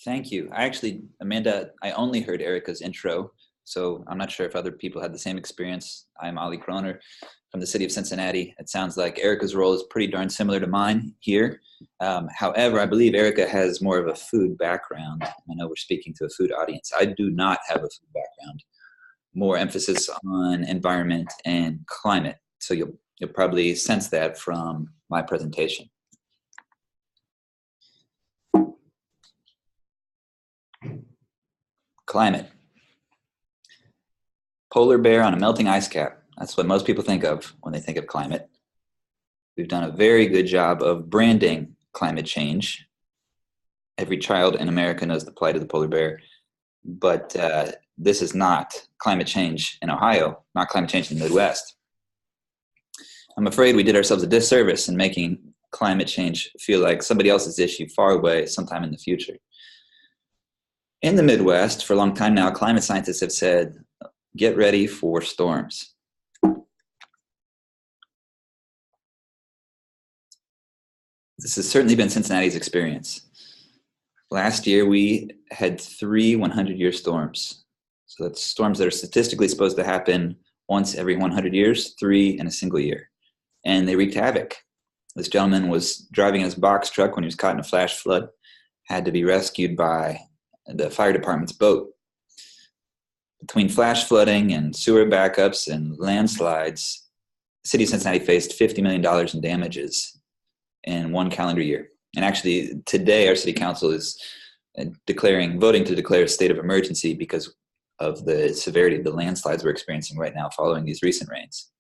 Thank you. Amanda, I only heard Erika's intro, so I'm not sure if other people had the same experience. I'm Ali Kroner from the city of Cincinnati. It sounds like Erika's role is pretty darn similar to mine here. However, I believe Erika has more of a food background. I know we're speaking to a food audience. I do not have a food background. More emphasis on environment and climate. So you'll probably sense that from my presentation. Climate. Polar bear on a melting ice cap. That's what most people think of when they think of climate. We've done a very good job of branding climate change. Every child in America knows the plight of the polar bear, but this is not climate change in Ohio, not climate change in the Midwest. I'm afraid we did ourselves a disservice in making climate change feel like somebody else's issue far away sometime in the future. In the Midwest, for a long time now, climate scientists have said, get ready for storms. This has certainly been Cincinnati's experience. Last year, we had 3 100-year storms. So that's storms that are statistically supposed to happen once every 100 years, 3 in a single year. And they wreaked havoc. This gentleman was driving his box truck when he was caught in a flash flood, had to be rescued by the fire department's boat. Between flash flooding and sewer backups and landslides, the city of Cincinnati faced $50 million in damages in 1 calendar year. And actually, today our city council is voting to declare a state of emergency because of the severity of the landslides we're experiencing right now following these recent rains.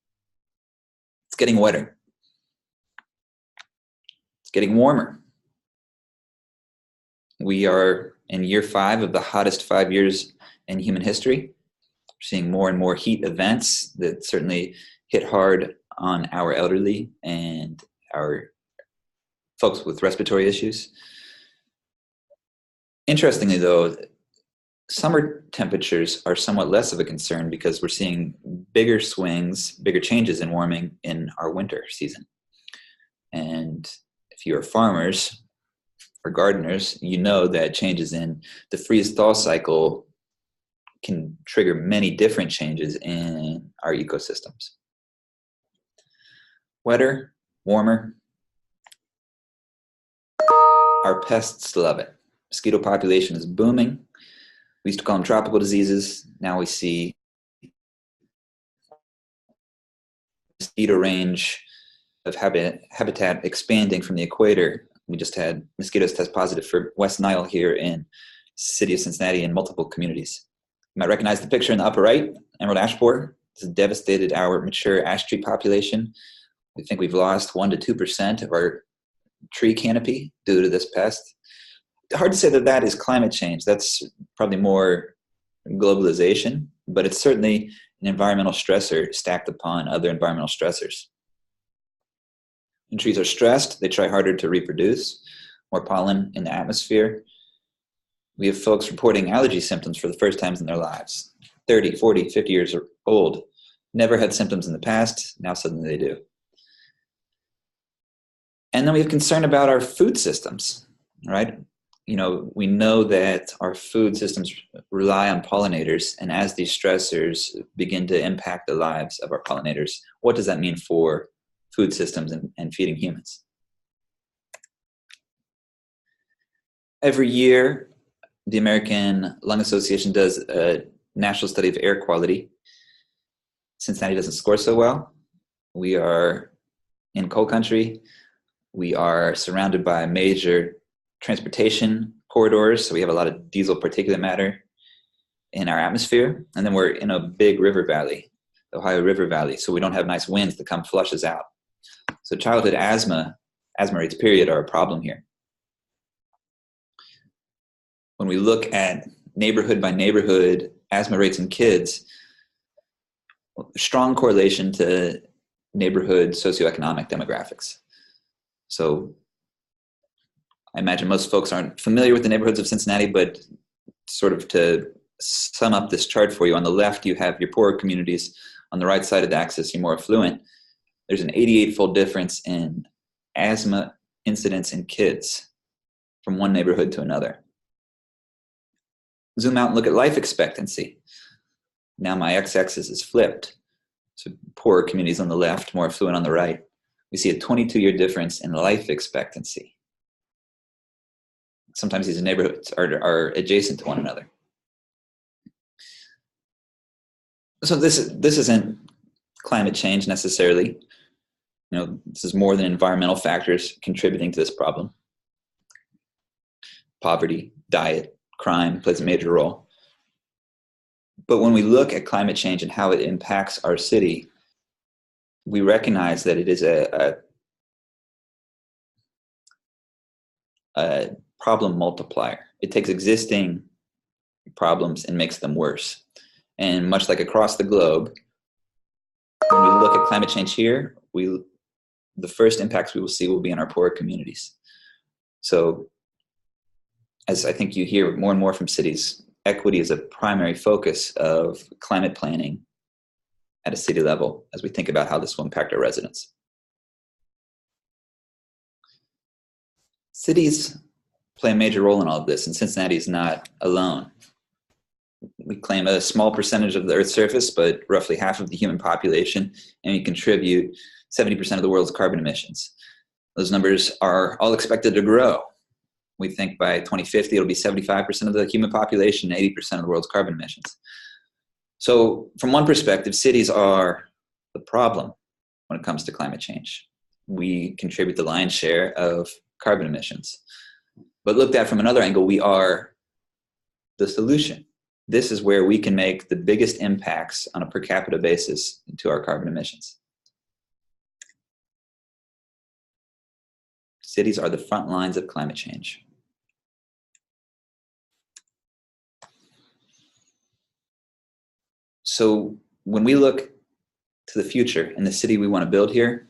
It's getting wetter. It's getting warmer. We are in year 5 of the hottest 5 years in human history. We're seeing more and more heat events that certainly hit hard on our elderly and our folks with respiratory issues. Interestingly, though, summer temperatures are somewhat less of a concern because we're seeing bigger swings, bigger changes in warming in our winter season. And if you're farmers or gardeners, you know that changes in the freeze-thaw cycle can trigger many different changes in our ecosystems. Wetter, warmer. Our pests love it. Mosquito population is booming. We used to call them tropical diseases. Now we see mosquito range of habitat expanding from the equator. We just had mosquitoes test positive for West Nile here in the city of Cincinnati and multiple communities. You might recognize the picture in the upper right, emerald ash borer. This has devastated our mature ash tree population. We think we've lost 1 to 2% of our tree canopy due to this pest. Hard to say that that is climate change. That's probably more globalization, but it's certainly an environmental stressor stacked upon other environmental stressors. When trees are stressed, they try harder to reproduce, more pollen in the atmosphere. We have folks reporting allergy symptoms for the first times in their lives. 30, 40, 50 years old, never had symptoms in the past, now suddenly they do. And then we have concern about our food systems, right? You know, we know that our food systems rely on pollinators, and as these stressors begin to impact the lives of our pollinators, what does that mean for food systems and feeding humans? Every year, the American Lung Association does a national study of air quality. Cincinnati doesn't score so well. We are in coal country. We are surrounded by major transportation corridors, so we have a lot of diesel particulate matter in our atmosphere. And then we're in a big river valley, the Ohio River Valley, so we don't have nice winds to come flush us out. So childhood asthma rates, period, are a problem here. When we look at neighborhood by neighborhood asthma rates in kids, strong correlation to neighborhood socioeconomic demographics. So I imagine most folks aren't familiar with the neighborhoods of Cincinnati, but sort of to sum up this chart for you, on the left you have your poorer communities, on the right side of the axis, your more affluent. There's an 88-fold difference in asthma incidence in kids from one neighborhood to another. Zoom out and look at life expectancy. Now my x-axis is flipped. So poorer communities on the left, more affluent on the right. We see a 22-year difference in life expectancy. Sometimes these neighborhoods are adjacent to one another. So this isn't climate change necessarily. This is more than environmental factors contributing to this problem. Poverty, diet, crime plays a major role. But when we look at climate change and how it impacts our city, we recognize that it is a problem multiplier. It takes existing problems and makes them worse. And much like across the globe, when we look at climate change here, the first impacts we will see will be in our poorer communities. So as I think you hear more and more from cities, equity is a primary focus of climate planning at a city level as we think about how this will impact our residents. Cities play a major role in all of this, and Cincinnati is not alone. We claim a small percentage of the Earth's surface, but roughly half of the human population, and we contribute 70% of the world's carbon emissions. Those numbers are all expected to grow. We think by 2050, it'll be 75% of the human population, 80% of the world's carbon emissions. So from one perspective, cities are the problem when it comes to climate change. We contribute the lion's share of carbon emissions. But looked at from another angle, we are the solution. This is where we can make the biggest impacts on a per capita basis to our carbon emissions. Cities are the front lines of climate change. So when we look to the future and the city we want to build here,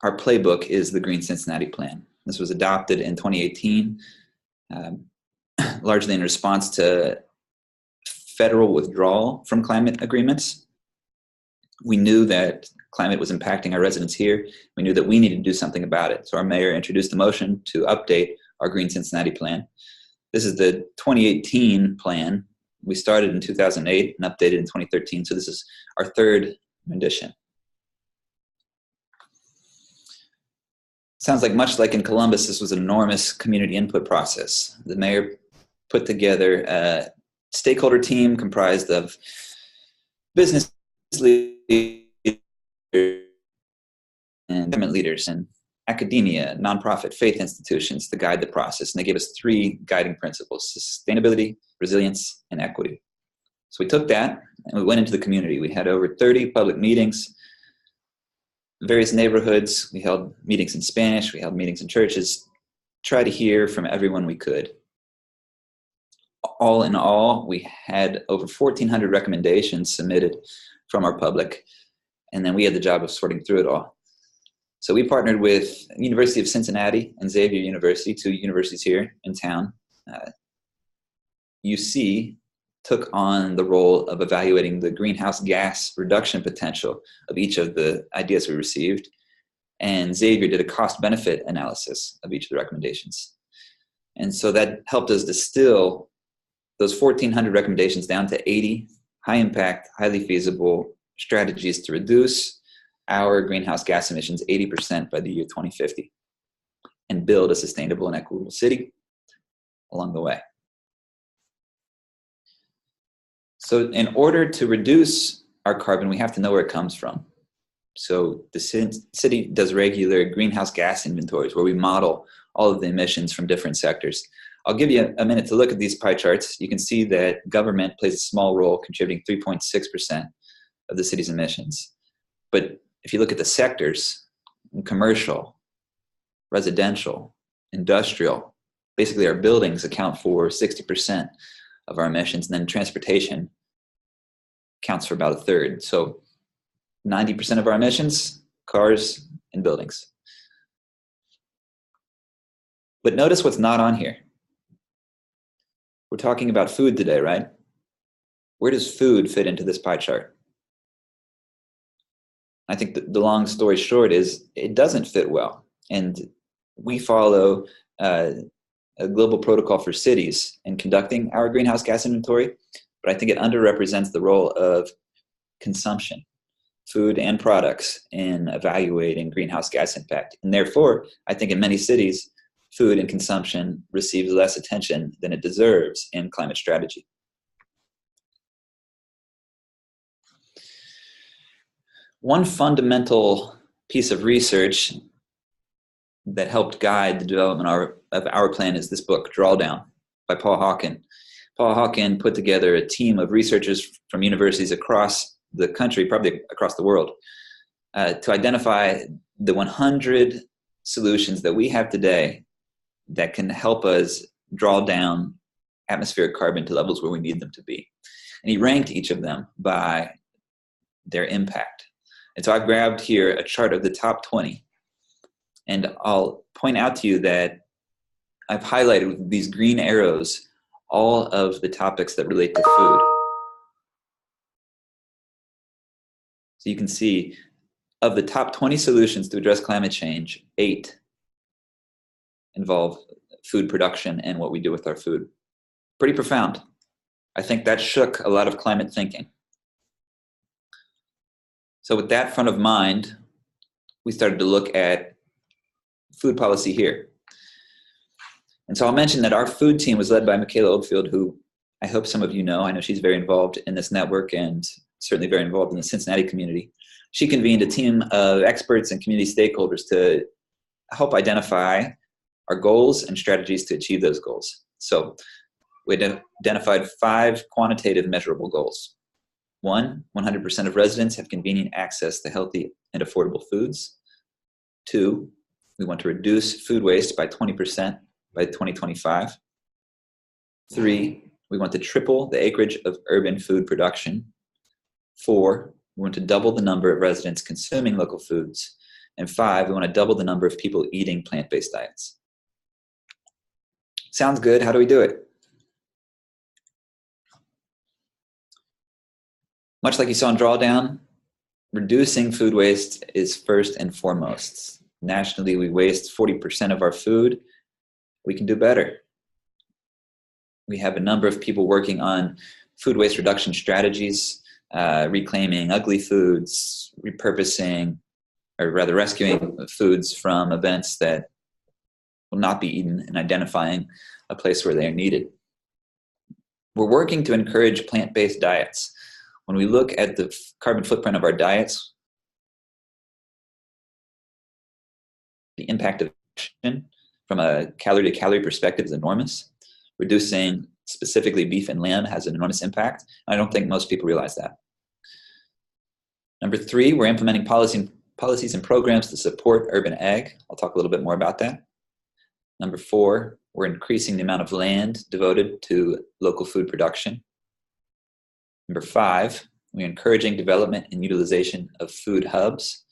our playbook is the Green Cincinnati Plan. This was adopted in 2018, largely in response to federal withdrawal from climate agreements. We knew that climate was impacting our residents here. We knew that we needed to do something about it. So our mayor introduced a motion to update our Green Cincinnati Plan. This is the 2018 plan. We started in 2008 and updated in 2013. So this is our third rendition. Sounds like much like in Columbus, this was an enormous community input process. The mayor put together a stakeholder team comprised of business leaders and government leaders and academia, nonprofit, faith institutions to guide the process. And they gave us 3 guiding principles: sustainability, resilience, and equity. So we took that and we went into the community. We had over 30 public meetings, various neighborhoods. We held meetings in Spanish, we held meetings in churches, tried to hear from everyone we could. All in all, we had over 1,400 recommendations submitted from our public, and then we had the job of sorting through it all. So we partnered with University of Cincinnati and Xavier University, 2 universities here in town. UC took on the role of evaluating the greenhouse gas reduction potential of each of the ideas we received, and Xavier did a cost-benefit analysis of each of the recommendations. And so that helped us distill those 1,400 recommendations down to 80 high-impact, highly feasible strategies to reduce our greenhouse gas emissions 80% by the year 2050 and build a sustainable and equitable city along the way. So in order to reduce our carbon, we have to know where it comes from. So the city does regular greenhouse gas inventories where we model all of the emissions from different sectors. I'll give you a minute to look at these pie charts. You can see that government plays a small role, contributing 3.6% of the city's emissions. But if you look at the sectors, commercial, residential, industrial, basically our buildings account for 60% of our emissions, and then transportation counts for about 1/3. So 90% of our emissions, cars and buildings. But notice what's not on here. We're talking about food today, right? Where does food fit into this pie chart? I think the long story short is it doesn't fit well. And we follow a a global protocol for cities in conducting our greenhouse gas inventory, but I think it underrepresents the role of consumption, food and products, in evaluating greenhouse gas impact. And therefore, I think in many cities, food and consumption receives less attention than it deserves in climate strategy. One fundamental piece of research that helped guide the development of our plan is this book, Drawdown, by Paul Hawken. Paul Hawken put together a team of researchers from universities across the country, probably across the world, to identify the 100 solutions that we have today that can help us draw down atmospheric carbon to levels where we need them to be. And he ranked each of them by their impact. And so I've grabbed here a chart of the top 20. And I'll point out to you that I've highlighted with these green arrows all of the topics that relate to food. So you can see, of the top 20 solutions to address climate change, 8 involve food production and what we do with our food. Pretty profound. I think that shook a lot of climate thinking. So with that front of mind, we started to look at food policy here. And so I'll mention that our food team was led by Michaela Oldfield, who I hope some of you know. I know she's very involved in this network and certainly very involved in the Cincinnati community. She convened a team of experts and community stakeholders to help identify our goals and strategies to achieve those goals. So we identified 5 quantitative measurable goals. 1, 100% of residents have convenient access to healthy and affordable foods. 2, we want to reduce food waste by 20% by 2025. 3, we want to triple the acreage of urban food production. 4, we want to double the number of residents consuming local foods. And 5, we want to double the number of people eating plant-based diets. Sounds good. How do we do it? Much like you saw in Drawdown, reducing food waste is first and foremost. Nationally, we waste 40% of our food. We can do better. We have a number of people working on food waste reduction strategies, reclaiming ugly foods, repurposing, or rather rescuing foods from events that will not be eaten, and identifying a place where they are needed. We're working to encourage plant-based diets. When we look at the carbon footprint of our diets, the impact of action from a calorie-to-calorie perspective is enormous. Reducing specifically beef and lamb has an enormous impact. I don't think most people realize that. Number 3, we're implementing policies and programs to support urban ag. I'll talk a little bit more about that. Number 4, we're increasing the amount of land devoted to local food production. Number 5, we're encouraging development and utilization of food hubs.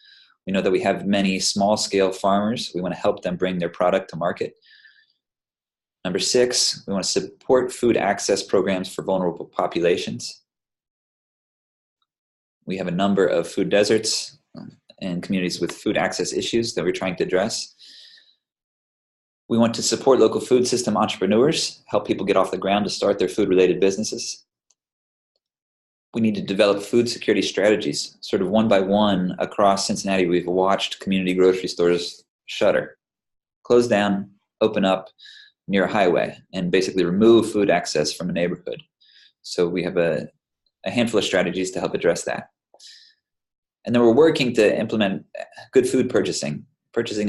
We know that we have many small-scale farmers. We want to help them bring their product to market. Number 6, we want to support food access programs for vulnerable populations. We have a number of food deserts and communities with food access issues that we're trying to address. We want to support local food system entrepreneurs, help people get off the ground to start their food-related businesses. We need to develop food security strategies. Sort of one by one across Cincinnati, we've watched community grocery stores shutter, close down, open up near a highway, and basically remove food access from a neighborhood. So we have a handful of strategies to help address that. And then we're working to implement good food purchasing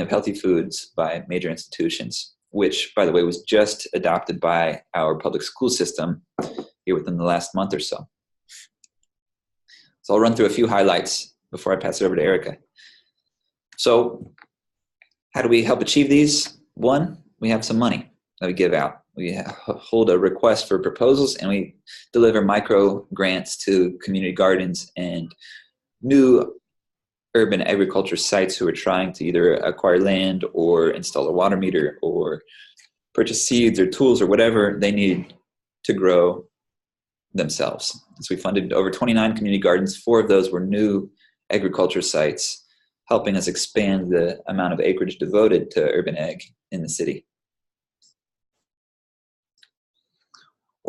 of healthy foods by major institutions, which, by the way, was just adopted by our public school system here within the last month or so. So I'll run through a few highlights before I pass it over to Erika. So how do we help achieve these? 1, we have some money that we give out. We hold a request for proposals, and we deliver micro grants to community gardens and new urban agriculture sites who are trying to either acquire land or install a water meter or purchase seeds or tools or whatever they need to grow themselves. So we funded over 29 community gardens. 4 of those were new agriculture sites, helping us expand the amount of acreage devoted to urban ag in the city.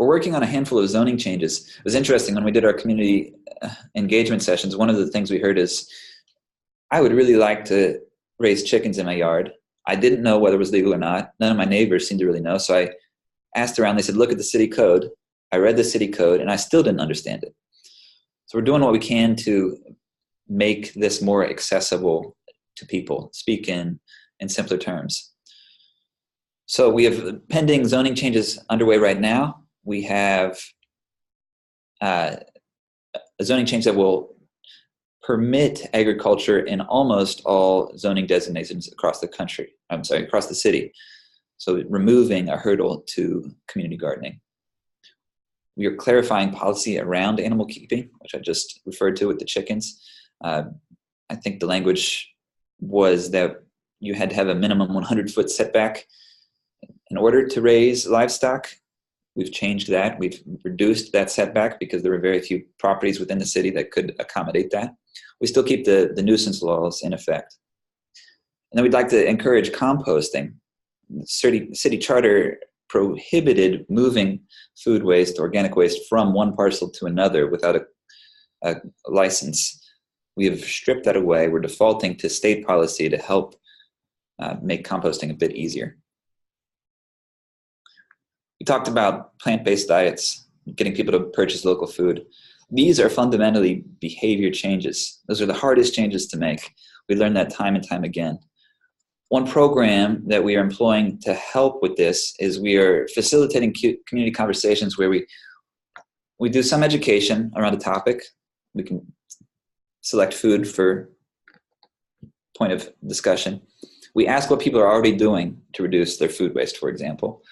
We're working on a handful of zoning changes. It was interesting when we did our community engagement sessions. One of the things we heard is, I would really like to raise chickens in my yard. I didn't know whether it was legal or not. None of my neighbors seemed to really know. So I asked around. They said, look at the city code. I read the city code, and I still didn't understand it. So we're doing what we can to make this more accessible to people, speak in simpler terms. So we have pending zoning changes underway right now. We have a zoning change that will permit agriculture in almost all zoning designations across the country. I'm sorry, across the city. So removing a hurdle to community gardening. We are clarifying policy around animal keeping, which I just referred to with the chickens. I think the language was that you had to have a minimum 100-foot setback in order to raise livestock. We've changed that. We've reduced that setback because there were very few properties within the city that could accommodate that. We still keep the nuisance laws in effect. And then we'd like to encourage composting. The city charter prohibited moving food waste, organic waste, from one parcel to another without a license. We have stripped that away. We're defaulting to state policy to help make composting a bit easier. We talked about plant-based diets, getting people to purchase local food. These are fundamentally behavior changes. Those are the hardest changes to make. We learned that time and time again. One program that we are employing to help with this is we are facilitating community conversations where we do some education around a topic. We can select food for point of discussion. We ask what people are already doing to reduce their food waste, for example.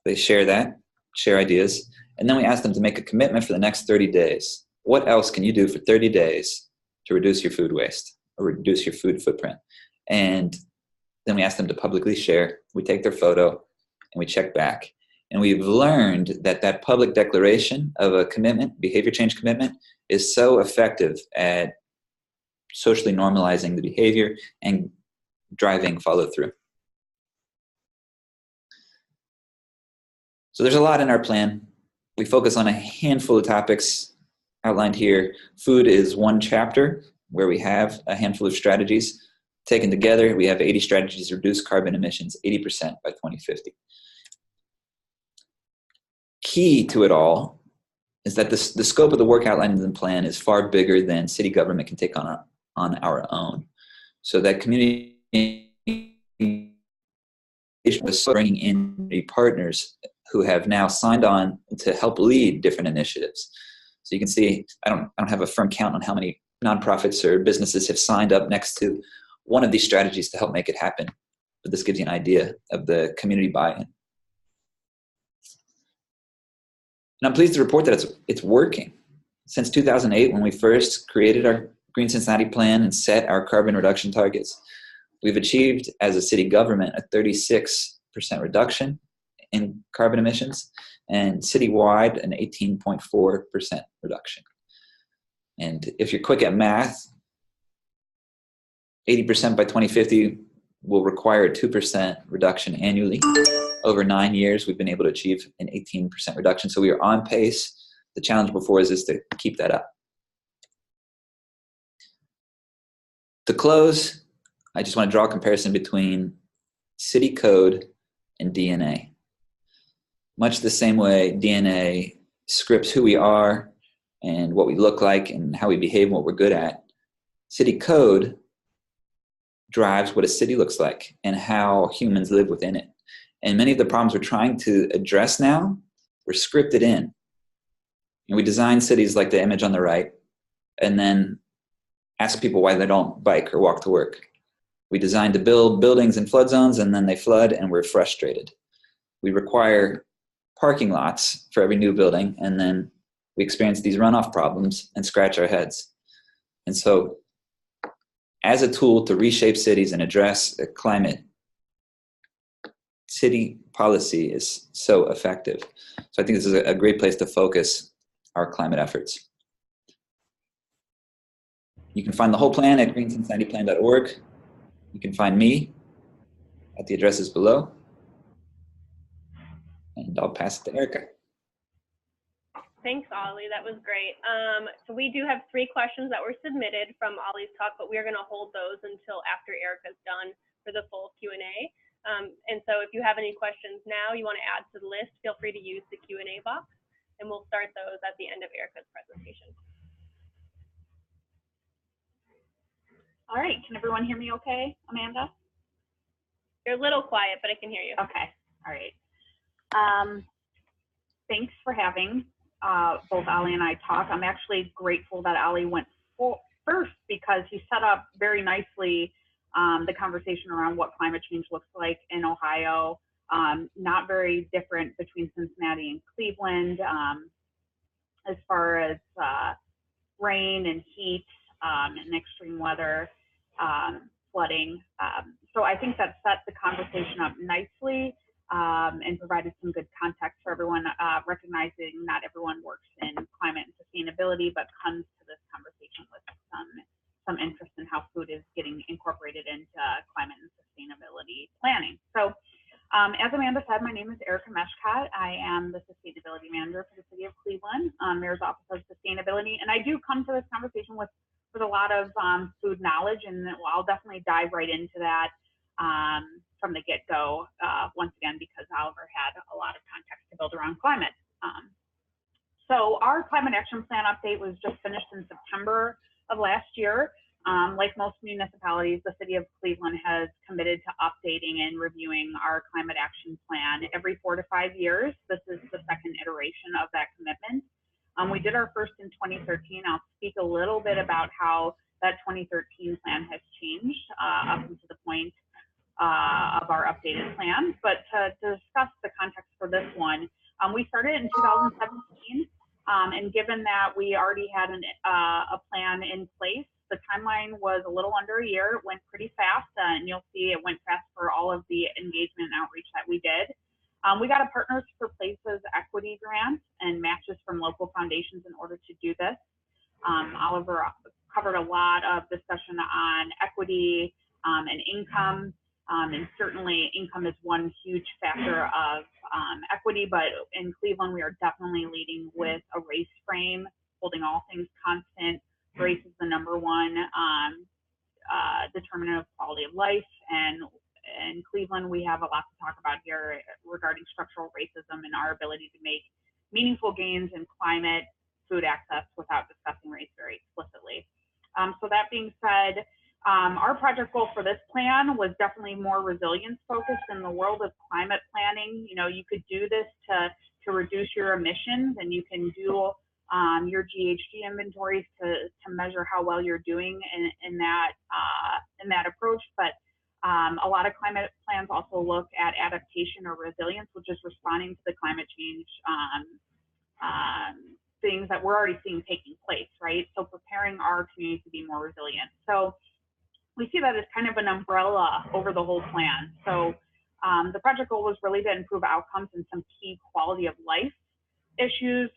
They share that, share ideas, and then we ask them to make a commitment for the next 30 days. What else can you do for 30 days to reduce your food waste or reduce your food footprint? And then we ask them to publicly share. We take their photo and we check back. And we've learned that that public declaration of a commitment, behavior change commitment, is so effective at socially normalizing the behavior and driving follow through. So there's a lot in our plan. We focus on a handful of topics outlined here. Food is one chapter where we have a handful of strategies. Taken together, we have 80 strategies to reduce carbon emissions 80% by 2050. Key to it all is that the scope of the work outlined in the plan is far bigger than city government can take on our own. So that community was bringing in partners who have now signed on to help lead different initiatives. So you can see, I don't have a firm count on how many nonprofits or businesses have signed up next to one of these strategies to help make it happen. But this gives you an idea of the community buy-in. And I'm pleased to report that it's working. Since 2008, when we first created our Green Cincinnati plan and set our carbon reduction targets, we've achieved as a city government a 36% reduction in carbon emissions, and citywide an 18.4% reduction. And if you're quick at math, 80% by 2050 will require a 2% reduction annually. Over 9 years, we've been able to achieve an 18% reduction. So we are on pace. The challenge before us is to keep that up. To close, I just want to draw a comparison between city code and DNA. Much the same way DNA scripts who we are and what we look like and how we behave and what we're good at, city code drives what a city looks like and how humans live within it. And many of the problems we're trying to address now were scripted in. And we design cities like the image on the right, and then ask people why they don't bike or walk to work. We design to build buildings in flood zones, and then they flood, and we're frustrated. We require parking lots for every new building, and then we experience these runoff problems and scratch our heads. And so, as a tool to reshape cities and address the climate, city policy is so effective. So I think this is a great place to focus our climate efforts. You can find the whole plan at greencincinnatiplan.org. You can find me at the addresses below. And I'll pass it to Erika. Thanks, Ollie. That was great. So we do have 3 questions that were submitted from Ollie's talk, but we're going to hold those until after Erika's done for the full Q&A. And so if you have any questions now you want to add to the list, feel free to use the Q&A box, and we'll start those at the end of Erika's presentation. All right, can everyone hear me okay, Amanda? You're a little quiet, but I can hear you. Okay, all right. Thanks for having both Ollie and I talk. I'm actually grateful that Ollie went first because he set up very nicely the conversation around what climate change looks like in Ohio. Not very different between Cincinnati and Cleveland as far as rain and heat and extreme weather, flooding. So I think that set the conversation up nicely and provided some good context for everyone, recognizing not everyone works in climate and sustainability, but comes to this conversation with some interest in how food is getting incorporated into climate and sustainability planning. So as Amanda said, my name is Erika Meschkat. I am the Sustainability Manager for the City of Cleveland, Mayor's Office of Sustainability. And I do come to this conversation with a lot of food knowledge, and I'll definitely dive right into that from the get-go, once again, because Oliver had a lot of context to build around climate. So our Climate Action Plan update was just finished in September of last year. Like most municipalities, the City of Cleveland has committed to updating and reviewing our Climate Action Plan every 4 to 5 years. This is the second iteration of that commitment. We did our first in 2013. I'll speak a little bit about how that 2013 plan has changed up to the point of our updated plan. But to discuss the context for this one, we started in 2017, and given that we already had a plan in place, the timeline was a little under a year. It went pretty fast, and you'll see it went fast for all of the engagement and outreach that we did. We got a Partners for Places equity grant and matches from local foundations in order to do this. Oliver covered a lot of discussion on equity and income, and certainly income is one huge factor of equity, but in Cleveland we are definitely leading with a race frame, holding all things constant. Race is the #1 determinant of quality of life, and in Cleveland we have a lot to talk about here regarding structural racism and our ability to make meaningful gains in climate, food access without discussing race very explicitly. So that being said, our project goal for this plan was definitely more resilience focused. In the world of climate planning, you know, you could do this to reduce your emissions, and you can do your GHG inventories to measure how well you're doing in that approach. But a lot of climate plans also look at adaptation or resilience, which is responding to the climate change things that we're already seeing taking place, right? So preparing our community to be more resilient. So we see that as kind of an umbrella over the whole plan. So the project goal was really to improve outcomes in some key quality of life issues,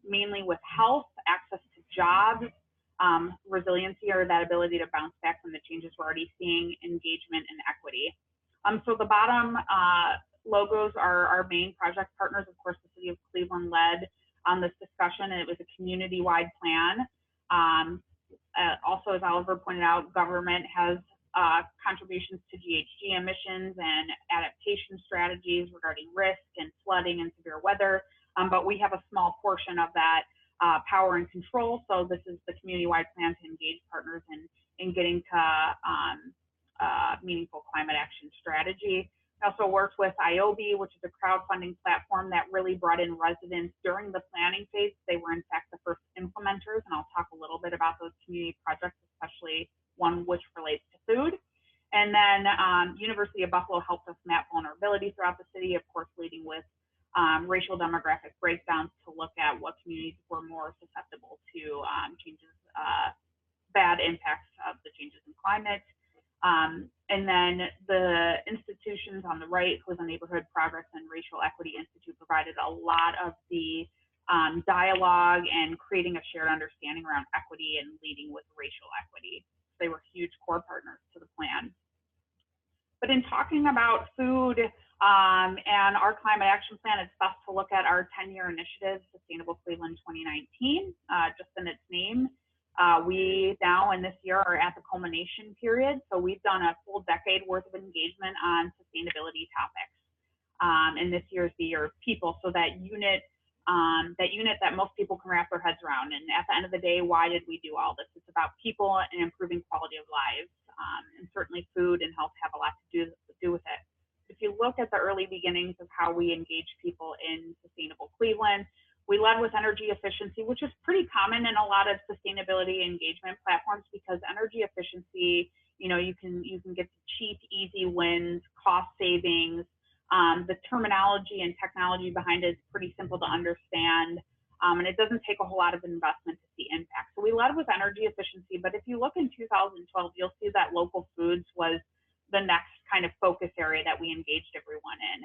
mainly with health, access to jobs, resiliency, or that ability to bounce back from the changes we're already seeing, engagement, and equity. So the bottom logos are our main project partners. Of course, the City of Cleveland led on this discussion, and it was a community-wide plan. Also, as Oliver pointed out, government has contributions to GHG emissions and adaptation strategies regarding risk and flooding and severe weather, but we have a small portion of that power and control. So this is the community-wide plan to engage partners in getting to meaningful climate action strategy. I also worked with IOB, which is a crowdfunding platform that really brought in residents during the planning phase. They were in fact the first implementers, and I'll talk a little bit about those community projects, especially one which relates to food. And then University of Buffalo helped us map vulnerability throughout the city, of course, leading with racial demographic breakdowns to look at what communities were more susceptible to changes, bad impacts of the changes in climate. And then the institutions on the right, Cleveland Neighborhood Progress and Racial Equity Institute, provided a lot of the dialogue and creating a shared understanding around equity and leading with racial equity. They were huge core partners to the plan. But in talking about food, And our climate action plan, it's best to look at our 10-year initiative, Sustainable Cleveland 2019, just in its name. We now in this year are at the culmination period. So we've done a full decade worth of engagement on sustainability topics. And this year is the year of people. So that unit that most people can wrap their heads around. And at the end of the day, why did we do all this? It's about people and improving quality of lives. And certainly food and health have a lot to do with it. If you look at the early beginnings of how we engage people in Sustainable Cleveland, we led with energy efficiency, which is pretty common in a lot of sustainability engagement platforms, because energy efficiency, you know, you can get cheap, easy wins, cost savings. The terminology and technology behind it is pretty simple to understand, and it doesn't take a whole lot of investment to see impact. So we led with energy efficiency, but if you look in 2012, you'll see that local foods was the next kind of focus area that we engaged everyone in.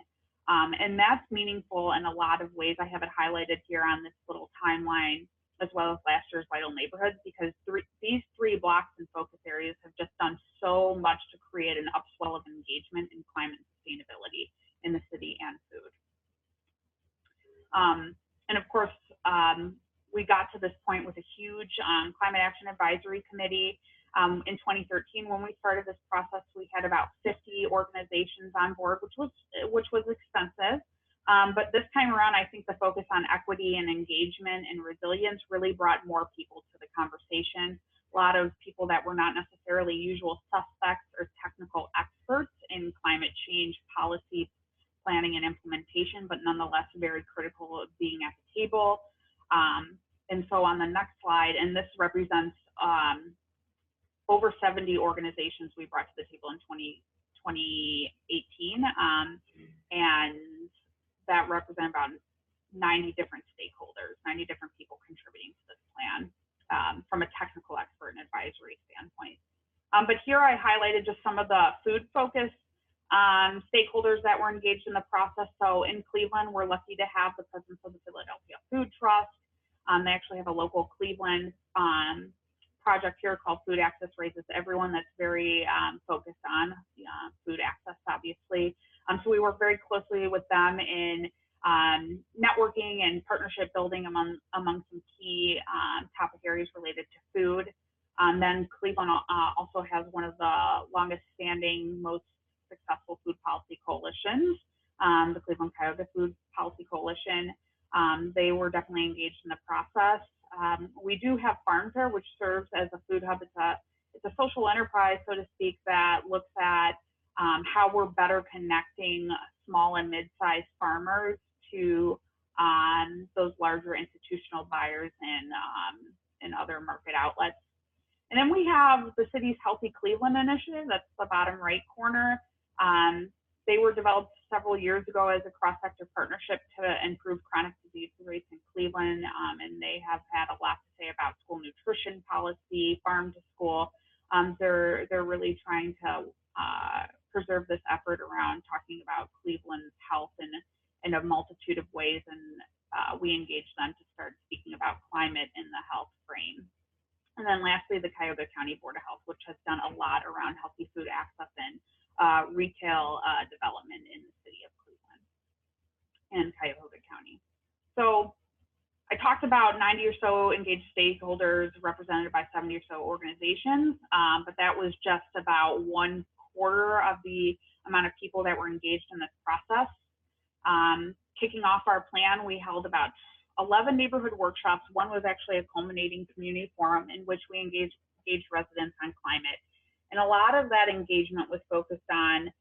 And that's meaningful in a lot of ways. I have it highlighted here on this little timeline, as well as last year's Vital Neighborhoods, because these three blocks and focus areas have just done so much to create an upswell of engagement in climate sustainability in the city and food. And of course, we got to this point with a huge climate action advisory committee. In 2013, when we started this process, we had about 50 organizations on board, which was extensive. But this time around, I think the focus on equity and engagement and resilience really brought more people to the conversation. A lot of people that were not necessarily usual suspects or technical experts in climate change policy planning and implementation, but nonetheless very critical of being at the table. And so on the next slide, and this represents over 70 organizations we brought to the table in 2018, and that represent about 90 different stakeholders, 90 different people contributing to this plan from a technical expert and advisory standpoint. But here I highlighted just some of the food-focused stakeholders that were engaged in the process. So in Cleveland, we're lucky to have the presence of the Philadelphia Food Trust. They actually have a local Cleveland project here called Food Access Raises Everyone that's very focused on food access, obviously. So we work very closely with them in networking and partnership building among some key topic areas related to food. Then Cleveland also has one of the longest standing, most successful food policy coalitions, the Cleveland Cuyahoga Food Policy Coalition. They were definitely engaged in the process. We do have Farm Fair, which serves as a food hub. It's a social enterprise, so to speak, that looks at how we're better connecting small and mid-sized farmers to those larger institutional buyers and other market outlets. And then we have the city's Healthy Cleveland initiative. That's the bottom right corner. They were developed several years ago as a cross-sector partnership to improve chronic disease rates in Cleveland, and they have had a lot to say about school nutrition policy, farm to school. They're really trying to preserve this effort around talking about Cleveland's health in a multitude of ways, and we engaged them to start speaking about climate in the health frame. And then lastly, the Cuyahoga County Board of Health, which has done a lot around healthy food access and retail development in the city of Cleveland and Cuyahoga County. So I talked about 90 or so engaged stakeholders represented by 70 or so organizations, but that was just about 1/4 of the amount of people that were engaged in this process. Kicking off our plan, we held about 11 neighborhood workshops. One was actually a culminating community forum in which we engaged residents on climate. And a lot of that engagement was focused on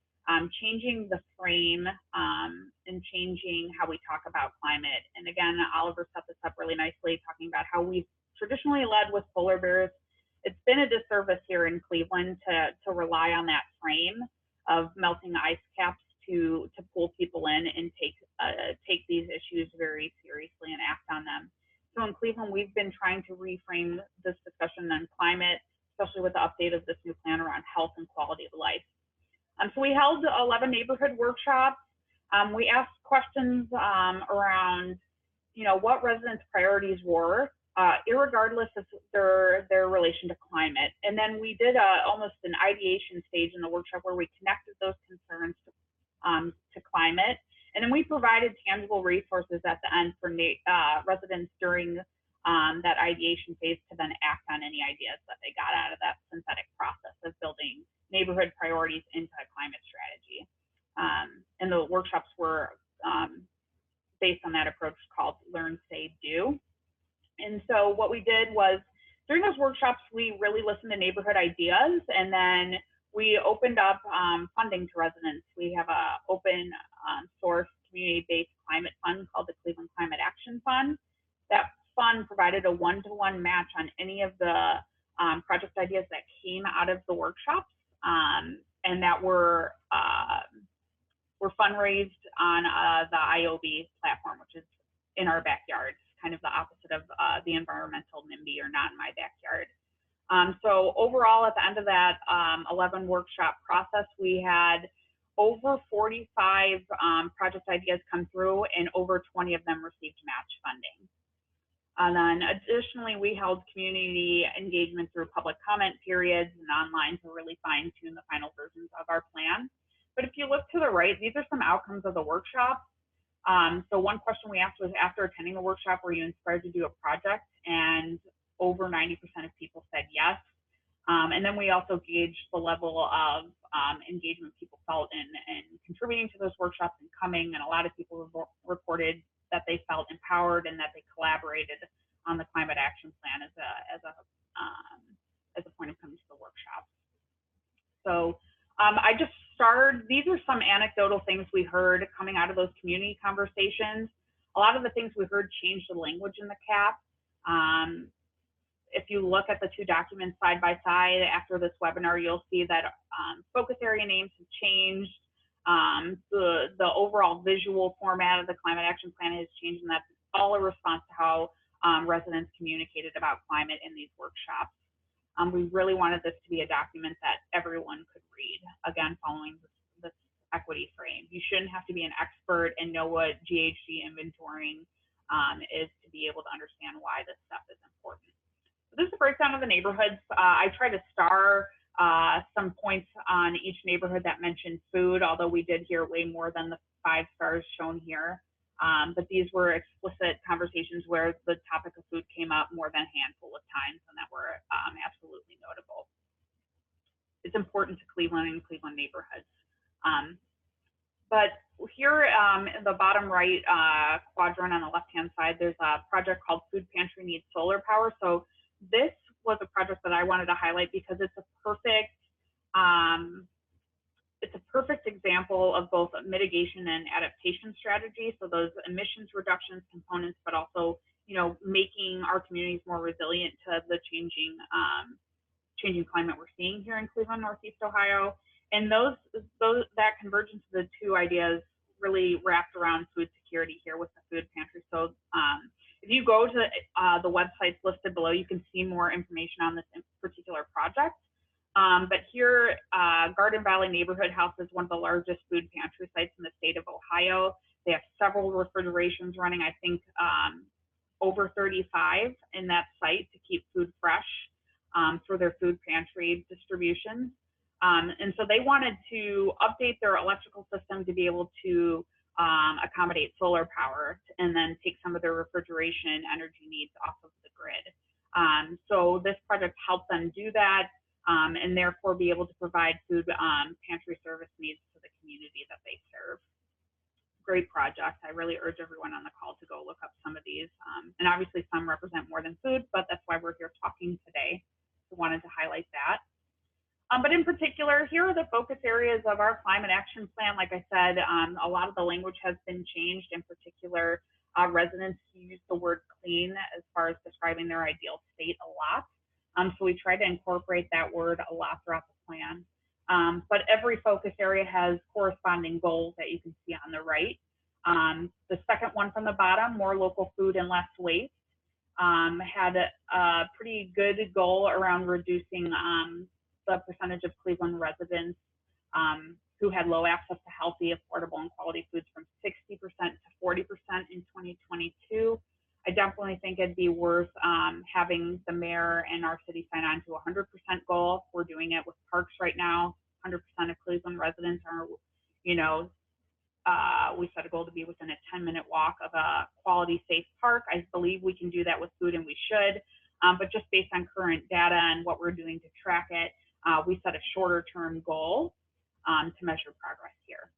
changing the frame and changing how we talk about climate. And again, Oliver set this up really nicely, talking about how we've traditionally led with polar bears. It's been a disservice here in Cleveland to rely on that frame of melting ice caps to pull people in and take these issues very seriously and act on them. So in Cleveland, we've been trying to reframe this discussion on climate, especially with the update of this new plan around health and quality of life. So we held 11 neighborhood workshops. We asked questions around, what residents' priorities were, irregardless of their relation to climate. And then we did almost an ideation stage in the workshop where we connected those concerns to climate. And then we provided tangible resources at the end for residents during that ideation phase to then act on any ideas that they got out of that synthetic process of building neighborhood priorities into a climate strategy. And the workshops were based on that approach called Learn, Say, Do. And so what we did was, during those workshops, we really listened to neighborhood ideas, and then we opened up funding to residents. We have an open source community-based climate fund called the Cleveland Climate Action Fund. That fund provided a one-to-one match on any of the project ideas that came out of the workshops, and that were fundraised on the IOB platform, which is in our backyard, kind of the opposite of the environmental NIMBY, or not in my backyard. So overall, at the end of that 11 workshop process, we had over 45 project ideas come through, and over 20 of them received match funding. And then additionally, we held community engagement through public comment periods and online to really fine tune the final versions of our plan. But if you look to the right, these are some outcomes of the workshop. So one question we asked was, after attending the workshop, were you inspired to do a project? And over 90% of people said yes. And then we also gauged the level of engagement people felt in contributing to those workshops and coming. And a lot of people reported that they felt empowered and that they collaborated on the climate action plan as a point of coming to the workshop. So I just started, these are some anecdotal things we heard coming out of those community conversations. A lot of the things we heard changed the language in the CAP. If you look at the two documents side by side after this webinar, you'll see that focus area names have changed. The overall visual format of the climate action plan has changed, and that's all a response to how residents communicated about climate in these workshops. We really wanted this to be a document that everyone could read, again, following this equity frame. You shouldn't have to be an expert and know what GHG inventorying is to be able to understand why this stuff is important. So this is a breakdown of the neighborhoods. I try to star some points on each neighborhood that mentioned food, although we did hear way more than the 5 stars shown here. But these were explicit conversations where the topic of food came up more than a handful of times, and that were absolutely notable. It's important to Cleveland and Cleveland neighborhoods. But here in the bottom right quadrant on the left-hand side, there's a project called Food Pantry Needs Solar Power. So this was a project that I wanted to highlight because it's a perfect example of both mitigation and adaptation strategy. So those emissions reductions components, but also, you know, making our communities more resilient to the changing climate we're seeing here in Cleveland, Northeast Ohio. And that convergence of the two ideas really wrapped around food security here with the food pantry. So if you go to the websites listed below, you can see more information on this particular project. But here, Garden Valley Neighborhood House is one of the largest food pantry sites in the state of Ohio. They have several refrigerations running, I think over 35 in that site to keep food fresh for their food pantry distributions. And so they wanted to update their electrical system to be able to accommodate solar power and then take some of their refrigeration energy needs off of the grid. So this project helped them do that. And therefore be able to provide food pantry service needs to the community that they serve. Great project. I really urge everyone on the call to go look up some of these. And obviously some represent more than food, but that's why we're here talking today. So wanted to highlight that. But in particular, here are the focus areas of our climate action plan. Like I said, a lot of the language has been changed. In particular, residents use the word clean as far as describing their ideal state a lot. So we try to incorporate that word a lot throughout the plan. But every focus area has corresponding goals that you can see on the right. The second one from the bottom, more local food and less waste, had a pretty good goal around reducing the percentage of Cleveland residents who had low access to healthy, affordable, and quality foods from 60% to 40% in 2022. I definitely think it'd be worth having the mayor and our city sign on to a 100% goal. We're doing it with parks right now. 100% of Cleveland residents are, you know, we set a goal to be within a 10-minute walk of a quality, safe park. I believe we can do that with food, and we should. But just based on current data and what we're doing to track it, we set a shorter-term goal to measure progress here.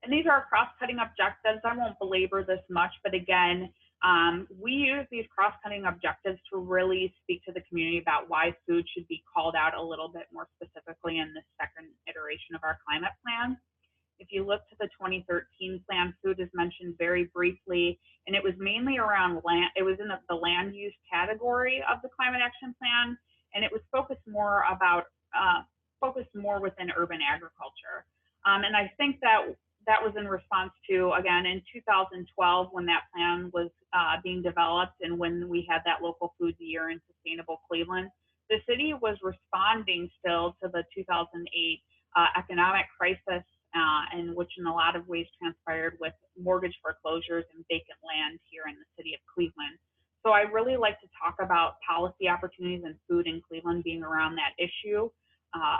And these are cross-cutting objectives. I won't belabor this much, but again, we use these cross-cutting objectives to really speak to the community about why food should be called out a little bit more specifically in the second iteration of our climate plan. If you look to the 2013 plan, food is mentioned very briefly, and it was mainly around land. It was in the land use category of the climate action plan, and it was focused more within urban agriculture. And I think that was in response to, again, in 2012, when that plan was being developed and when we had that local food year in sustainable Cleveland, the city was responding still to the 2008 economic crisis, and which in a lot of ways transpired with mortgage foreclosures and vacant land here in the city of Cleveland. So I really like to talk about policy opportunities and food in Cleveland being around that issue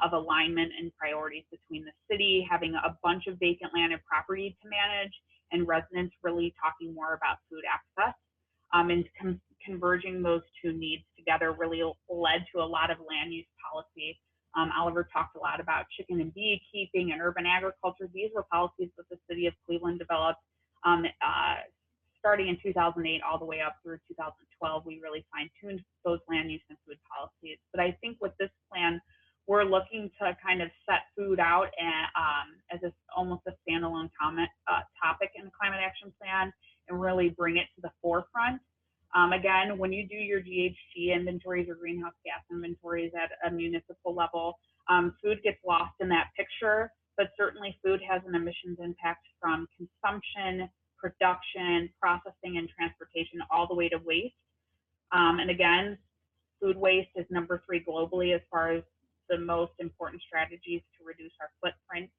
of alignment and priorities between the city, having a bunch of vacant land and property to manage, and residents really talking more about food access. And converging those two needs together really led to a lot of land use policy. Oliver talked a lot about chicken and beekeeping and urban agriculture. These were policies that the city of Cleveland developed starting in 2008 all the way up through 2012. We really fine-tuned those land use and food policies. But I think with this plan, we're looking to kind of set food out as almost a standalone topic in the climate action plan and really bring it to the forefront. Again, when you do your GHG inventories or greenhouse gas inventories at a municipal level, food gets lost in that picture, but certainly food has an emissions impact from consumption, production, processing, and transportation all the way to waste. And again, food waste is number 3 globally as far as the most important strategies to reduce our footprint,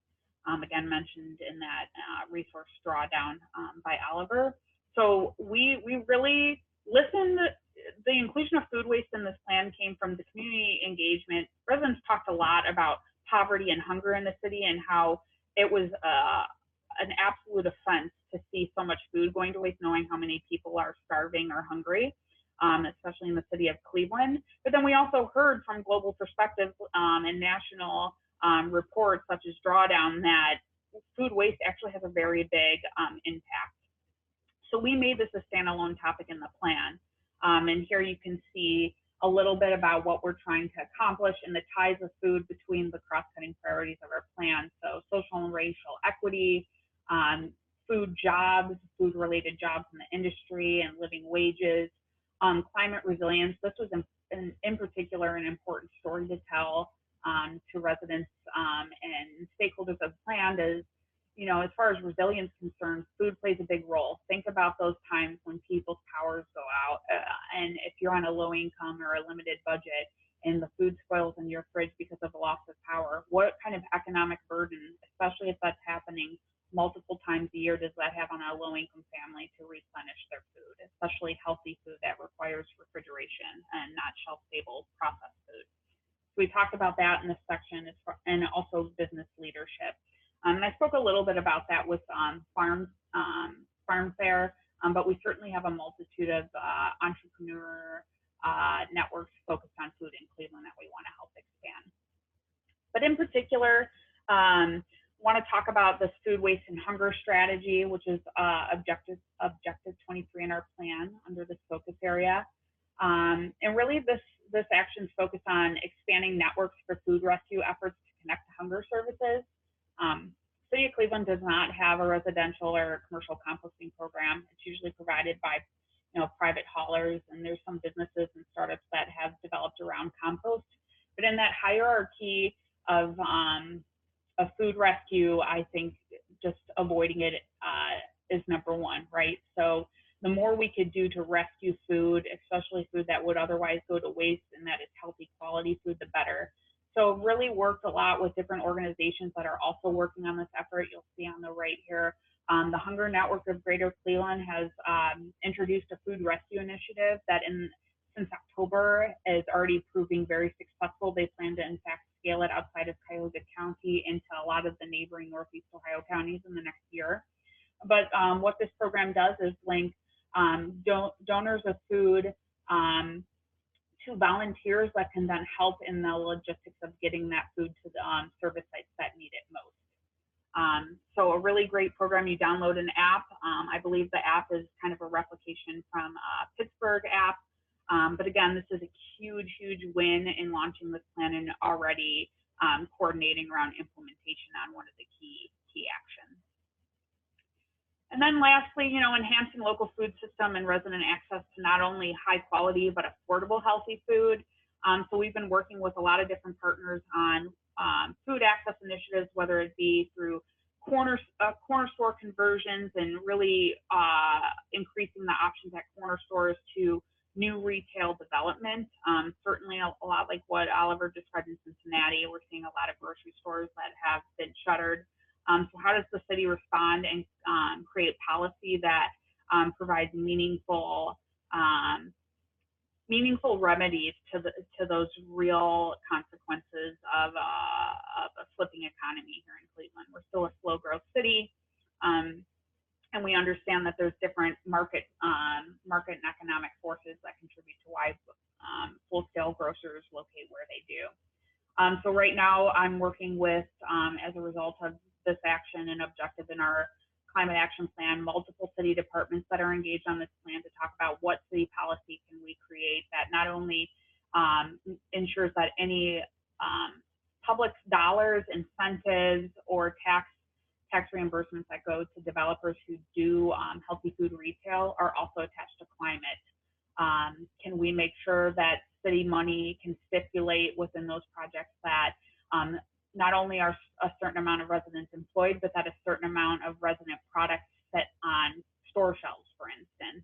again, mentioned in that resource drawdown by Oliver. So we really listened. The inclusion of food waste in this plan came from the community engagement. Residents talked a lot about poverty and hunger in the city and how it was an absolute offense to see so much food going to waste, knowing how many people are starving or hungry, especially in the city of Cleveland. But then we also heard from global perspectives and national reports such as Drawdown that food waste actually has a very big impact. So we made this a standalone topic in the plan. And here you can see a little bit about what we're trying to accomplish and the ties of food between the cross-cutting priorities of our plan. So social and racial equity, food jobs, food-related jobs in the industry and living wages, climate resilience. This was in particular an important story to tell to residents and stakeholders of the plan is, you know, as far as resilience concerns, food plays a big role. Think about those times when people's powers go out, and if you're on a low income or a limited budget and the food spoils in your fridge because of the loss of power, what kind of economic burden, especially if that's happening multiple times a year, does that have on a low income family to replenish their food, especially healthy food that requires refrigeration and not shelf stable processed food? So we talked about that in this section, and also business leadership. And I spoke a little bit about that with Farm Fair, but we certainly have a multitude of entrepreneur networks focused on food in Cleveland that we want to help expand. But in particular, want to talk about this food waste and hunger strategy, which is objective 23 in our plan under this focus area. And really this action is focused on expanding networks for food rescue efforts to connect to hunger services. City of Cleveland does not have a residential or commercial composting program. It's usually provided by, you know, private haulers, and there's some businesses and startups that have developed around compost. But in that hierarchy of food rescue, I think just avoiding it is number 1, right? So the more we could do to rescue food, especially food that would otherwise go to waste and that is healthy quality food, the better. So really worked a lot with different organizations that are also working on this effort. You'll see on the right here, the Hunger Network of Greater Cleveland has introduced a food rescue initiative that in since October is already proving very successful. They plan to, in fact, scale it outside of Cuyahoga County into a lot of the neighboring Northeast Ohio counties in the next year. But what this program does is link donors of food to volunteers that can then help in the logistics of getting that food to the service sites that need it most. So a really great program. You download an app. I believe the app is kind of a replication from Pittsburgh app. But again, this is a huge, huge win in launching this plan and already coordinating around implementation on one of the key actions. And then lastly, enhancing local food system and resident access to not only high quality, but affordable, healthy food. So we've been working with a lot of different partners on food access initiatives, whether it be through corner store conversions and really increasing the options at corner stores to new retail development. Certainly a lot like what Oliver described in Cincinnati, we're seeing a lot of grocery stores that have been shuttered. So how does the city respond and create policy that provides meaningful remedies to those real consequences of a slipping economy here in Cleveland? We're still a slow growth city, and we understand that there's different market and economic forces that contribute to why full-scale grocers locate where they do. So right now I'm working with, as a result of this action and objective in our climate action plan, multiple city departments that are engaged on this plan to talk about what city policy can we create that not only ensures that any public dollars, incentives, or tax reimbursements that go to developers who do healthy food retail are also attached to climate. Can we make sure that city money can stipulate within those projects that not only are a certain amount of residents employed, but that a certain amount of resident products sit on store shelves, for instance,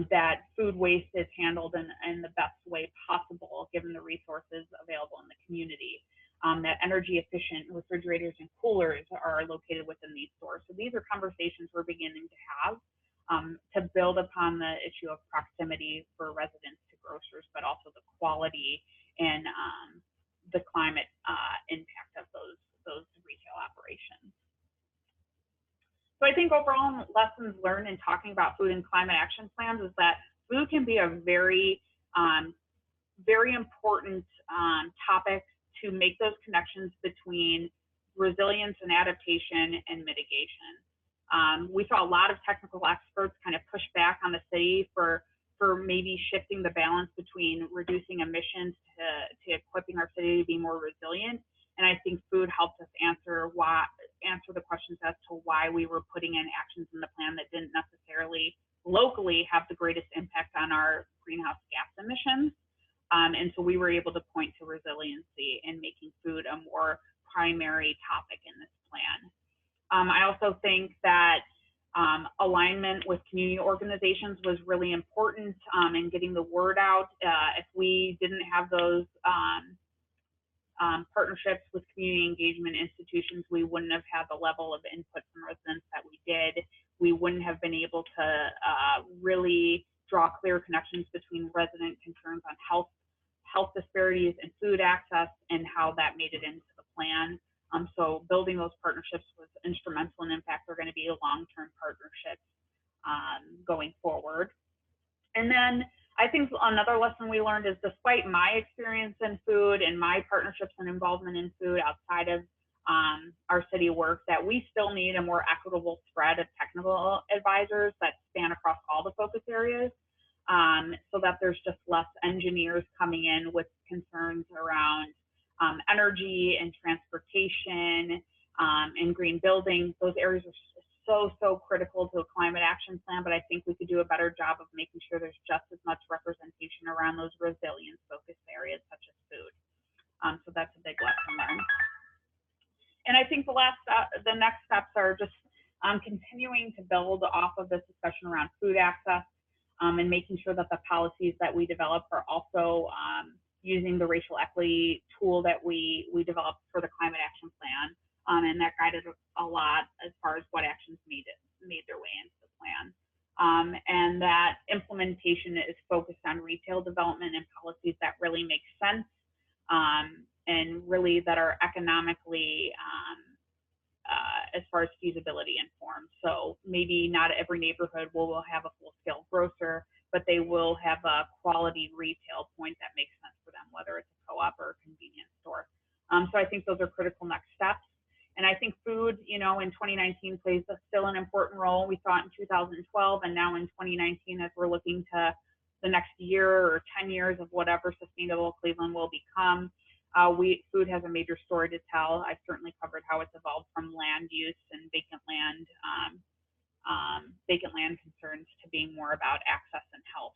that food waste is handled in the best way possible given the resources available in the community, that energy efficient refrigerators and coolers are located within these stores. So these are conversations we're beginning to have to build upon the issue of proximity for residents to grocers, but also the quality and the climate impact of those retail operations. So I think overall lessons learned in talking about food and climate action plans is that food can be a very, very important topic to make those connections between resilience and adaptation and mitigation. We saw a lot of technical experts kind of push back on the city for maybe shifting the balance between reducing emissions to equipping our city to be more resilient. And I think food helped us answer the questions as to why we were putting in actions in the plan that didn't necessarily locally have the greatest impact on our greenhouse gas emissions. And so we were able to point to resiliency and making food a more primary topic in this plan. I also think that alignment with community organizations was really important in getting the word out. If we didn't have those partnerships with community engagement institutions, we wouldn't have had the level of input from residents that we did. We wouldn't have been able to really draw clear connections between resident concerns on health disparities and food access and how that made it into the plan. So building those partnerships was instrumental, and in fact, they're going to be long-term partnerships going forward. And then I think another lesson we learned is, despite my experience in food and my partnerships and involvement in food outside of our city work, that we still need a more equitable spread of technical advisors that span across all the focus areas, so that there's just less engineers coming in with concerns around energy and transportation and green building. Those areas are so critical to a climate action plan, but I think we could do a better job of making sure there's just as much representation around those resilience focused areas such as food. So that's a big lesson learned. And I think the next steps are just continuing to build off of this discussion around food access and making sure that the policies that we develop are also using the racial equity tool that we developed for the climate action plan. And that guided a lot as far as what actions made their way into the plan. and that implementation is focused on retail development and policies that really make sense, and really that are economically, as far as feasibility informed. So maybe not every neighborhood will have a full-scale grocer, but they will have a quality retail point that makes sense for them, whether it's a co-op or a convenience store. So I think those are critical next steps. And I think food, in 2019 plays still an important role. We saw it in 2012, and now in 2019, as we're looking to the next year or 10 years of whatever sustainable Cleveland will become, food has a major story to tell. I've certainly covered how it's evolved from land use and vacant land concerns to being more about access and health.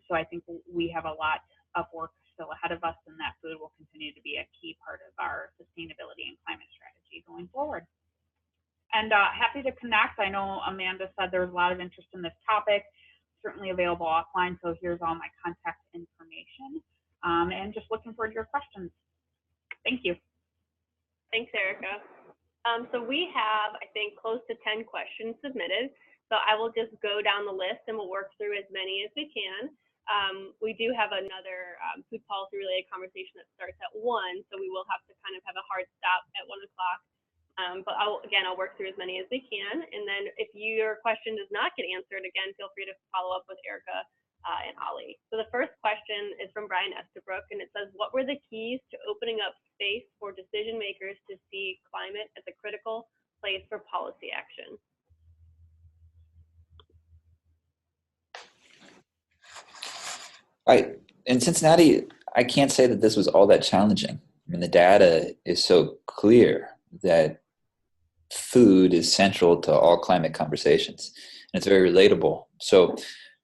So I think we have a lot of work still ahead of us, and that food will continue to be a key part of our sustainability and climate strategy going forward. And happy to connect. I know Amanda said there was a lot of interest in this topic, certainly available offline. So here's all my contact information, and just looking forward to your questions. Thank you. Thanks, Erika. So we have, I think, close to 10 questions submitted. So I will just go down the list and we'll work through as many as we can. We do have another food policy related conversation that starts at 1, so we will have to kind of have a hard stop at 1 o'clock. But I'll work through as many as we can. And then if your question does not get answered, again, feel free to follow up with Erika and Ollie. So the first question is from Brian Estabrook, and it says, what were the keys to opening up space for decision makers to see climate as a critical place for policy action? In Cincinnati, I can't say that this was all that challenging. I mean, the data is so clear that food is central to all climate conversations, and it's very relatable. So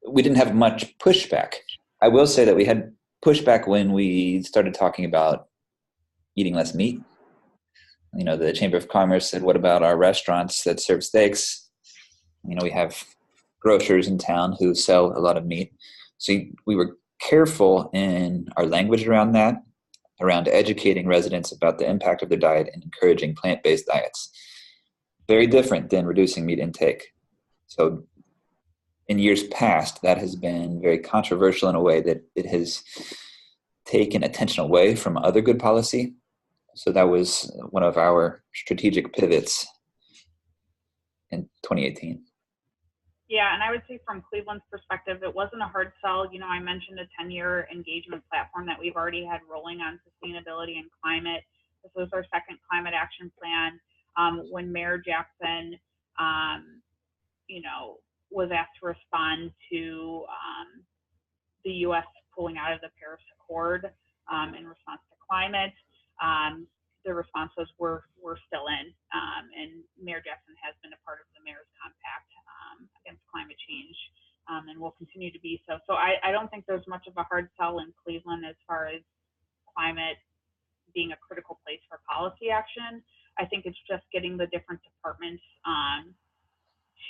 we didn't have much pushback. I will say that we had pushback when we started talking about eating less meat. The Chamber of Commerce said, what about our restaurants that serve steaks? We have grocers in town who sell a lot of meat. So we were careful in our language around that, around educating residents about the impact of their diet and encouraging plant-based diets. Very different than reducing meat intake. So in years past, that has been very controversial in a way that it has taken attention away from other good policy. So that was one of our strategic pivots in 2018. Yeah, and I would say from Cleveland's perspective, it wasn't a hard sell. I mentioned a 10-year engagement platform that we've already had rolling on sustainability and climate. This was our second climate action plan. When Mayor Jackson, was asked to respond to the U.S. pulling out of the Paris Accord in response to climate, the response was we're still in, and Mayor Jackson has been a part of the Mayor's Compact against climate change, and will continue to be so. So I don't think there's much of a hard sell in Cleveland as far as climate being a critical place for policy action. I think it's just getting the different departments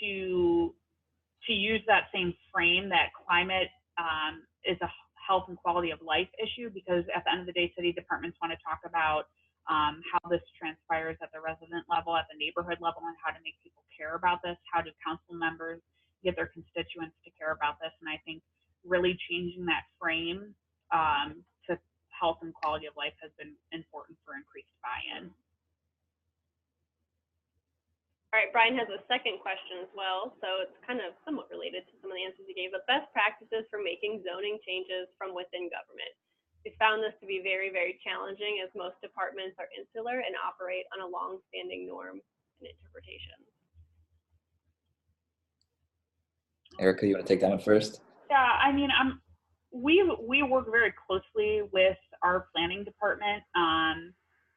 to use that same frame that climate is a health and quality of life issue, because at the end of the day, city departments want to talk about how this transpires at the resident level, at the neighborhood level, and how to make people care about this. How do council members get their constituents to care about this? And I think really changing that frame to health and quality of life has been important for increased buy-in. All right, Brian has a second question as well, so it's kind of somewhat related to some of the answers he gave, but best practices for making zoning changes from within government. We found this to be very, very challenging, as most departments are insular and operate on a long-standing norm and interpretation. Erika, you want to take that one first? Yeah, I mean, we work very closely with our planning department.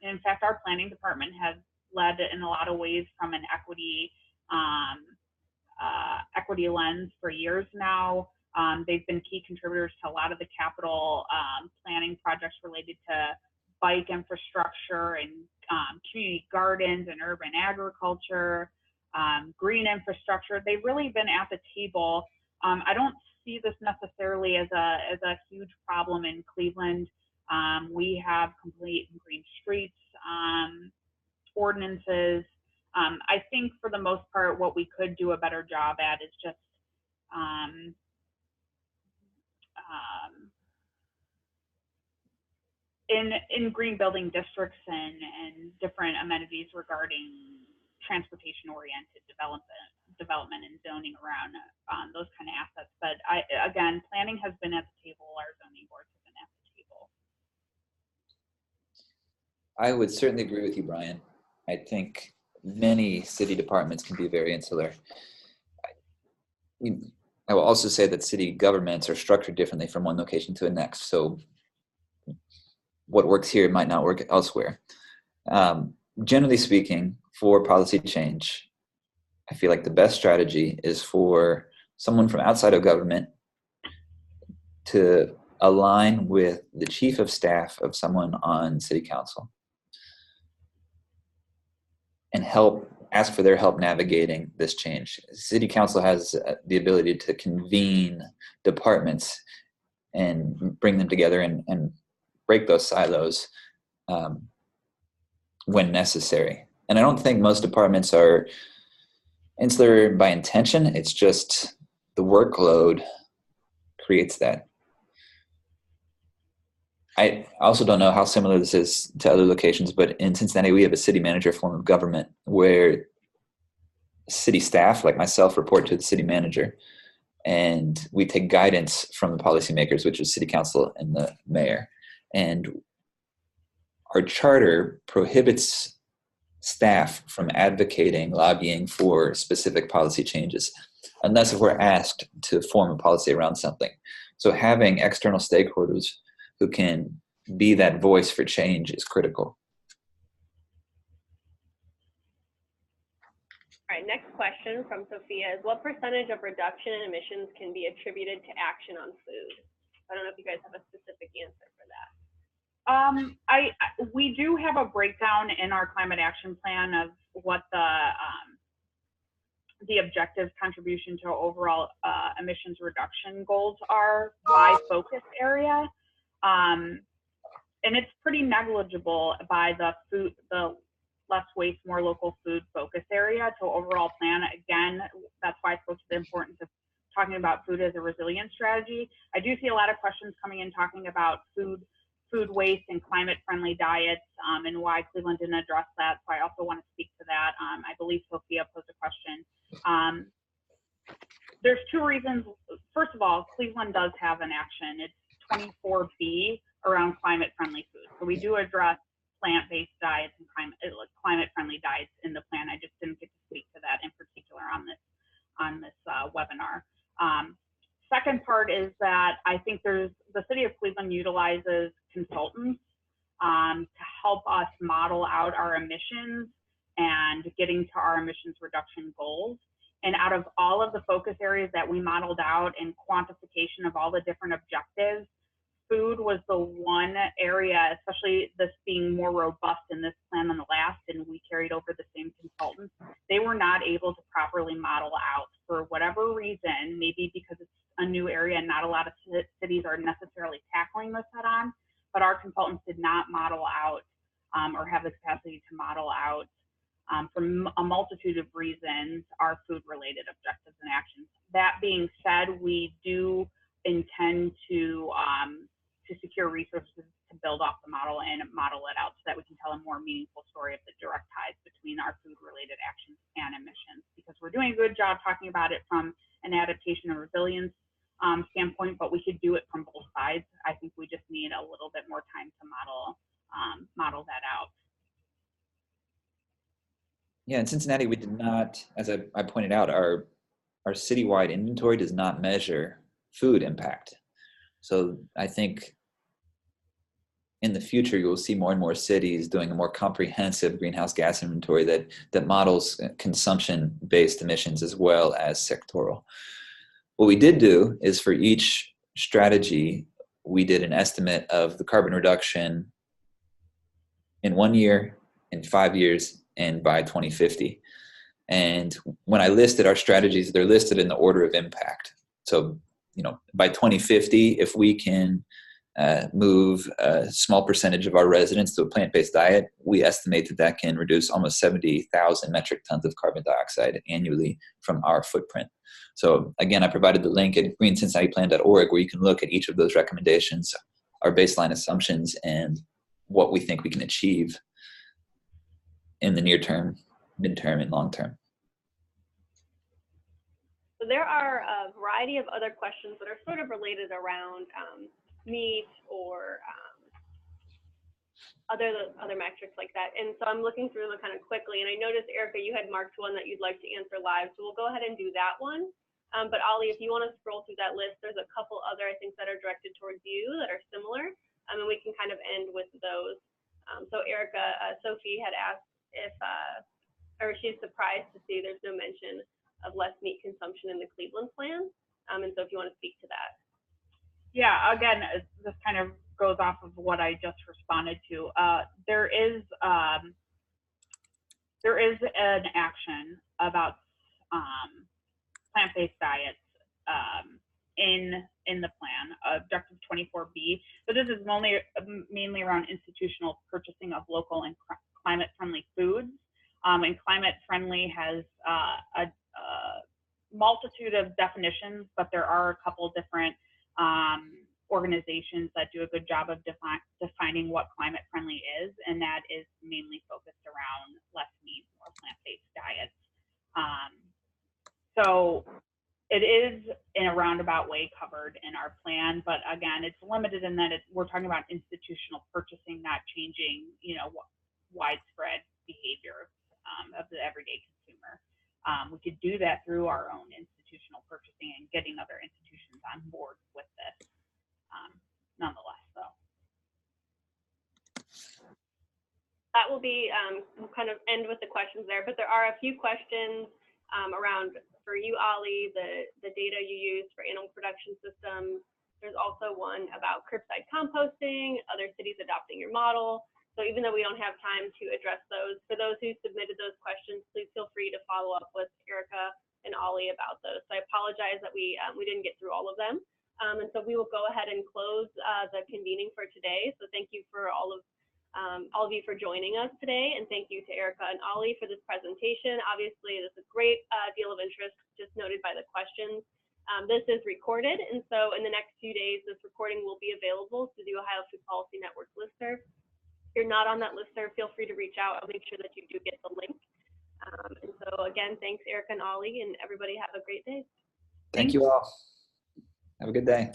In fact, our planning department has led in a lot of ways from an equity lens for years now. They've been key contributors to a lot of the capital planning projects related to bike infrastructure and community gardens and urban agriculture, green infrastructure. They've really been at the table. I don't see this necessarily as a huge problem in Cleveland. We have complete green streets ordinances. I think for the most part, what we could do a better job at is just in green building districts and different amenities regarding transportation-oriented development and zoning around those kind of assets. But again, planning has been at the table. Our zoning boards have been at the table. I would certainly agree with you, Brian. I think many city departments can be very insular. I will also say that city governments are structured differently from one location to the next. So what works here might not work elsewhere. Generally speaking, for policy change, I feel like the best strategy is for someone from outside of government to align with the chief of staff of someone on city council and ask for their help navigating this change. City council has the ability to convene departments and bring them together and break those silos when necessary. And I don't think most departments are insular by intention. It's just the workload creates that. I also don't know how similar this is to other locations, but in Cincinnati, we have a city manager form of government where city staff, like myself, report to the city manager. And we take guidance from the policymakers, which is city council and the mayor. And our charter prohibits staff from advocating, lobbying for specific policy changes, unless if we're asked to form a policy around something. So having external stakeholders who can be that voice for change is critical. All right, next question from Sophia is, what percentage of reduction in emissions can be attributed to action on food? I don't know if you guys have a specific answer for that. We do have a breakdown in our climate action plan of what the objective contribution to overall emissions reduction goals are by focus area. And it's pretty negligible by the less waste, more local food focus area to overall plan. Again, that's why I spoke to the importance of talking about food as a resilience strategy. I do see a lot of questions coming in talking about food waste and climate-friendly diets and why Cleveland didn't address that. So I also want to speak to that. I believe Sophia posed a question. There's two reasons. First of all, Cleveland does have an action. It's 24B around climate-friendly food. So we do address plant-based diets and climate-friendly diets in the plan. I just didn't get to speak to that in particular on this webinar. Second part is that I think the city of Cleveland utilizes consultants to help us model out our emissions and getting to our emissions reduction goals. And out of all of the focus areas that we modeled out and quantification of all the different objectives, food was the one area, especially this being more robust in this plan than the last, and we carried over the same consultants. They were not able to properly model out for whatever reason, maybe because it's a new area and not a lot of cities are necessarily tackling this head on, but our consultants did not model out or have the capacity to model out for a multitude of reasons our food related objectives and actions. That being said, we do intend to secure resources to build off the model and model it out so that we can tell a more meaningful story of the direct ties between our food related actions and emissions, because we're doing a good job talking about it from an adaptation and resilience standpoint, but we could do it from both sides. I think we just need a little bit more time to model that out. Yeah, in Cincinnati, we did not, as I pointed out, our citywide inventory does not measure food impact. So I think in the future, you will see more and more cities doing a more comprehensive greenhouse gas inventory that models consumption-based emissions as well as sectoral. What we did do is for each strategy, we did an estimate of the carbon reduction in 1 year, in 5 years, and by 2050. And when I listed our strategies, they're listed in the order of impact. So, by 2050, if we can move a small percentage of our residents to a plant-based diet, we estimate that that can reduce almost 70,000 metric tons of carbon dioxide annually from our footprint. So again, I provided the link at greencincinnatiplan.org where you can look at each of those recommendations, our baseline assumptions, and what we think we can achieve in the near term, midterm, and long term. So there are a variety of other questions that are sort of related around meat or other metrics like that. And so I'm looking through them kind of quickly. And I noticed, Erika, you had marked one that you'd like to answer live. So we'll go ahead and do that one. But Ali, if you want to scroll through that list, there's a couple other, I think, that are directed towards you that are similar. And we can kind of end with those. So Erika, Sophie had asked if, or she's surprised to see there's no mention of less meat consumption in the Cleveland plan. And so if you want to speak to that. Yeah, again, this kind of goes off of what I just responded to. There is an action about plant-based diets in the plan, Objective 24B. But this is mainly around institutional purchasing of local and climate-friendly foods. And climate-friendly has a multitude of definitions, but there are a couple different organizations that do a good job of defining what climate friendly is, and that is mainly focused around less meat, more plant-based diets. So it is in a roundabout way covered in our plan, but again, it's limited in that we're talking about institutional purchasing, not changing, widespread behavior of the everyday consumer. We could do that through our own institutional purchasing and getting other institutions on board with this. Nonetheless, though. That will be, we'll kind of end with the questions there, but there are a few questions around, for you, Ali, the data you use for animal production systems. There's also one about curbside composting, other cities adopting your model. So even though we don't have time to address those, for those who submitted those questions, please feel free to follow up with Erika and Ollie about those. So I apologize that we didn't get through all of them. And so we will go ahead and close the convening for today. So thank you for all of you for joining us today. And thank you to Erika and Ollie for this presentation. Obviously, there's a great deal of interest just noted by the questions. This is recorded. And so in the next few days, this recording will be available to the Ohio Food Policy Network listserv. If you're not on that listserv, feel free to reach out. I'll make sure that you do get the link. And so again, thanks Erika and Ollie, and everybody have a great day. Thank you all. Have a good day.